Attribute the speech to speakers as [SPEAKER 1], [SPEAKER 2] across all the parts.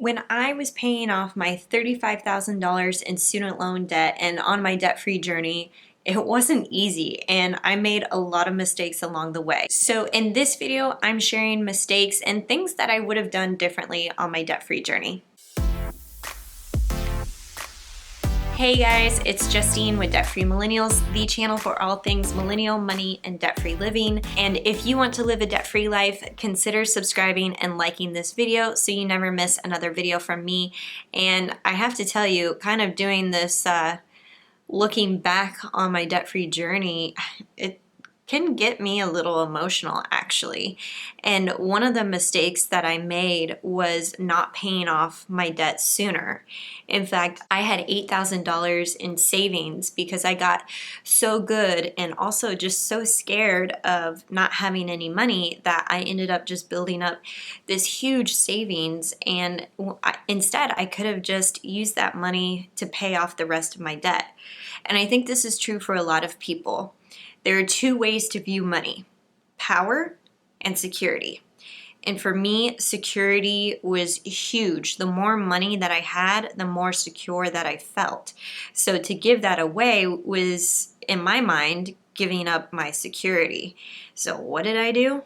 [SPEAKER 1] When I was paying off my $35,000 in student loan debt and on my debt-free journey, it wasn't easy and I made a lot of mistakes along the way. So in this video, I'm sharing mistakes and things that I would have done differently on my debt-free journey. Hey guys, it's Justine with Debt Free Millennials, the channel for all things millennial, money, and debt-free living. And if you want to live a debt-free life, consider subscribing and liking this video so you never miss another video from me. And I have to tell you, kind of doing this, looking back on my debt-free journey, it can get me a little emotional actually. And one of the mistakes that I made was not paying off my debt sooner. In fact, I had $8,000 in savings because I got so good and also just so scared of not having any money that I ended up just building up this huge savings. And instead, I could have just used that money to pay off the rest of my debt. And I think this is true for a lot of people. There are two ways to view money: power and security. And for me, security was huge. The more money that I had, the more secure that I felt. So to give that away was, in my mind, giving up my security. So what did I do?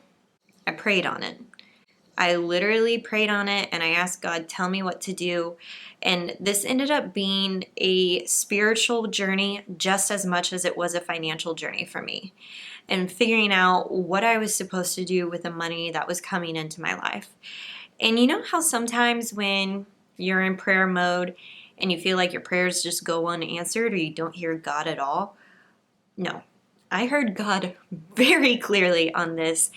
[SPEAKER 1] I prayed on it. I literally prayed on it and I asked God, tell me what to do. And this ended up being a spiritual journey just as much as it was a financial journey for me. And figuring out what I was supposed to do with the money that was coming into my life. And you know how sometimes when you're in prayer mode and you feel like your prayers just go unanswered or you don't hear God at all? No, I heard God very clearly on this.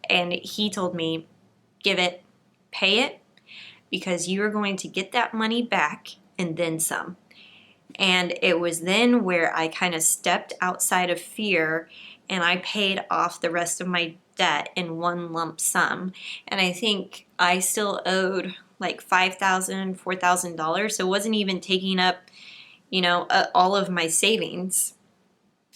[SPEAKER 1] And He told me, give it, pay it, because you are going to get that money back and then some. And it was then where I kind of stepped outside of fear and I paid off the rest of my debt in one lump sum. And I think I still owed like $5,000, $4,000. So it wasn't even taking up, all of my savings.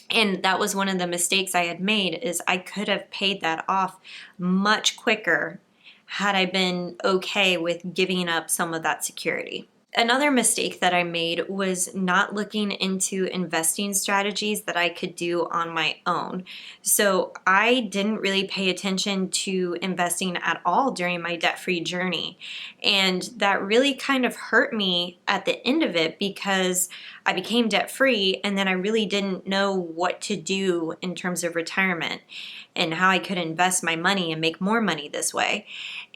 [SPEAKER 1] And that was one of the mistakes I had made, is I could have paid that off much quicker had I been okay with giving up some of that security. Another mistake that I made was not looking into investing strategies that I could do on my own. So I didn't really pay attention to investing at all during my debt-free journey. And that really kind of hurt me at the end of it because I became debt-free and then I really didn't know what to do in terms of retirement and how I could invest my money and make more money this way.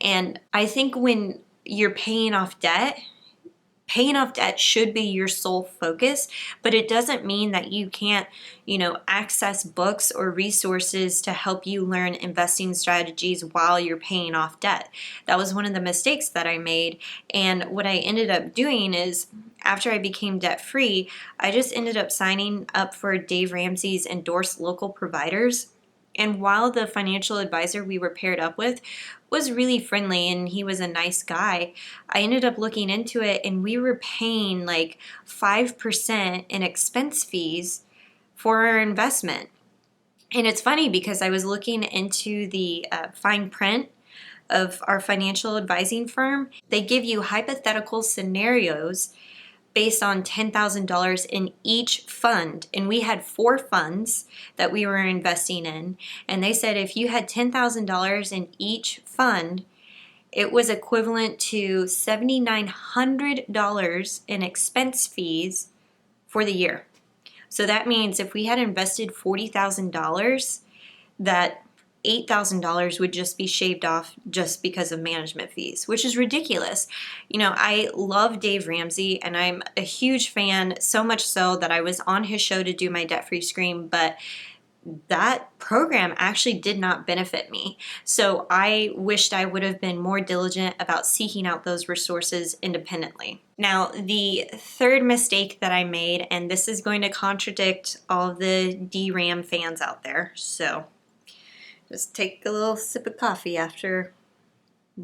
[SPEAKER 1] And I think when you're paying off debt should be your sole focus, but it doesn't mean that you can't, access books or resources to help you learn investing strategies while you're paying off debt. That was one of the mistakes that I made. And what I ended up doing is, after I became debt-free, I just ended up signing up for Dave Ramsey's endorsed local providers. And while the financial advisor we were paired up with was really friendly and he was a nice guy, I ended up looking into it and we were paying like 5% in expense fees for our investment. And it's funny because I was looking into the fine print of our financial advising firm. They give you hypothetical scenarios based on $10,000 in each fund. And we had 4 funds that we were investing in. And they said if you had $10,000 in each fund, it was equivalent to $7,900 in expense fees for the year. So that means if we had invested $40,000, that $8,000 would just be shaved off just because of management fees, which is ridiculous. I love Dave Ramsey and I'm a huge fan, so much so that I was on his show to do my debt-free scream, but that program actually did not benefit me. So I wished I would have been more diligent about seeking out those resources independently. Now, the third mistake that I made, and this is going to contradict all the DRAM fans out there, so just take a little sip of coffee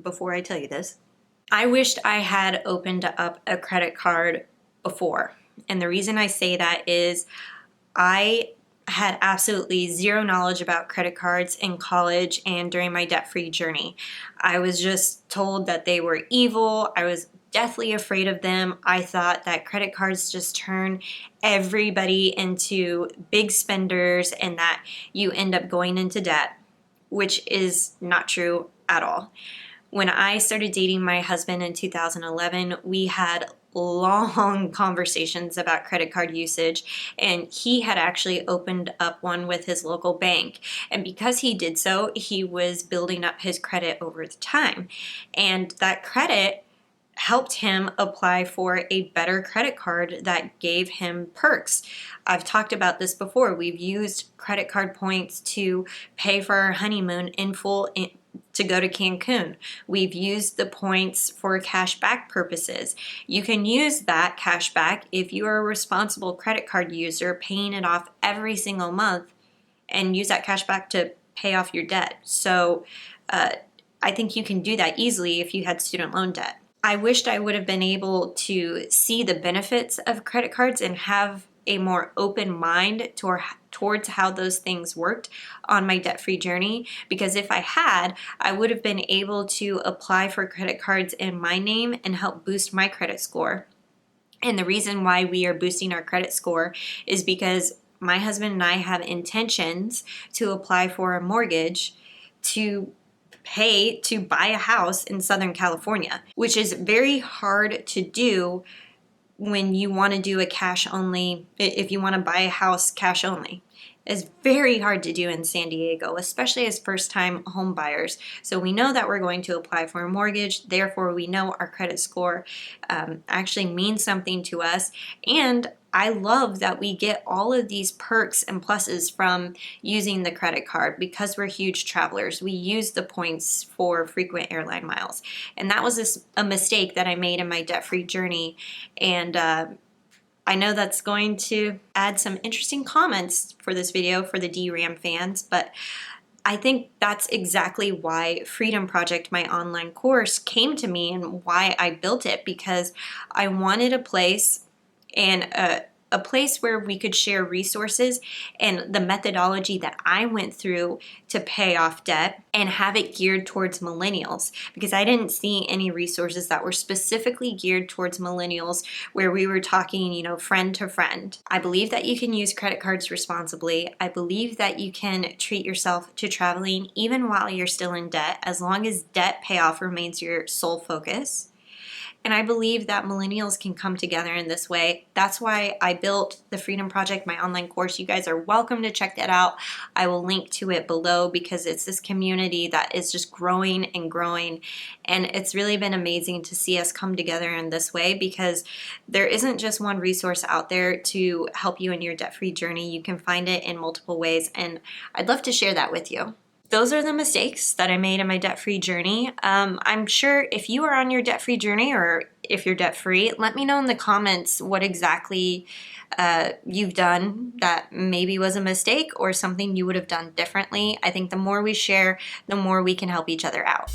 [SPEAKER 1] before I tell you this. I wished I had opened up a credit card before. And the reason I say that is I had absolutely zero knowledge about credit cards in college and during my debt-free journey. I was just told that they were evil. I was deathly afraid of them. I thought that credit cards just turn everybody into big spenders and that you end up going into debt, which is not true at all. When I started dating my husband in 2011, we had long conversations about credit card usage, and he had actually opened up one with his local bank. And because he did so, he was building up his credit over the time. And that credit helped him apply for a better credit card that gave him perks. I've talked about this before. We've used credit card points to pay for our honeymoon in full to go to Cancun. We've used the points for cash back purposes. You can use that cash back if you are a responsible credit card user, paying it off every single month, and use that cash back to pay off your debt. So I think you can do that easily if you had student loan debt. I wished I would have been able to see the benefits of credit cards and have a more open mind towards how those things worked on my debt-free journey, because if I had, I would have been able to apply for credit cards in my name and help boost my credit score. And the reason why we are boosting our credit score is because my husband and I have intentions to apply for a mortgage to pay to buy a house in Southern California, which is very hard to do when you want to do a cash only, if you want to buy a house cash only. It's very hard to do in San Diego, especially as first-time home buyers. So we know that we're going to apply for a mortgage. Therefore, we know our credit score actually means something to us. And I love that we get all of these perks and pluses from using the credit card because we're huge travelers. We use the points for frequent airline miles. And that was a mistake that I made in my debt-free journey. And I know that's going to add some interesting comments for this video for the DRAM fans, but I think that's exactly why Freedom Project, my online course, came to me and why I built it, because I wanted a place and a place where we could share resources and the methodology that I went through to pay off debt and have it geared towards millennials, because I didn't see any resources that were specifically geared towards millennials where we were talking, friend to friend. I believe that you can use credit cards responsibly. I believe that you can treat yourself to traveling even while you're still in debt, as long as debt payoff remains your sole focus. And I believe that millennials can come together in this way. That's why I built the Freedom Project, my online course. You guys are welcome to check that out. I will link to it below because it's this community that is just growing and growing. And it's really been amazing to see us come together in this way, because there isn't just one resource out there to help you in your debt-free journey. You can find it in multiple ways, and I'd love to share that with you. Those are the mistakes that I made in my debt-free journey. I'm sure if you are on your debt-free journey, or if you're debt-free, let me know in the comments what exactly you've done that maybe was a mistake or something you would have done differently. I think the more we share, the more we can help each other out.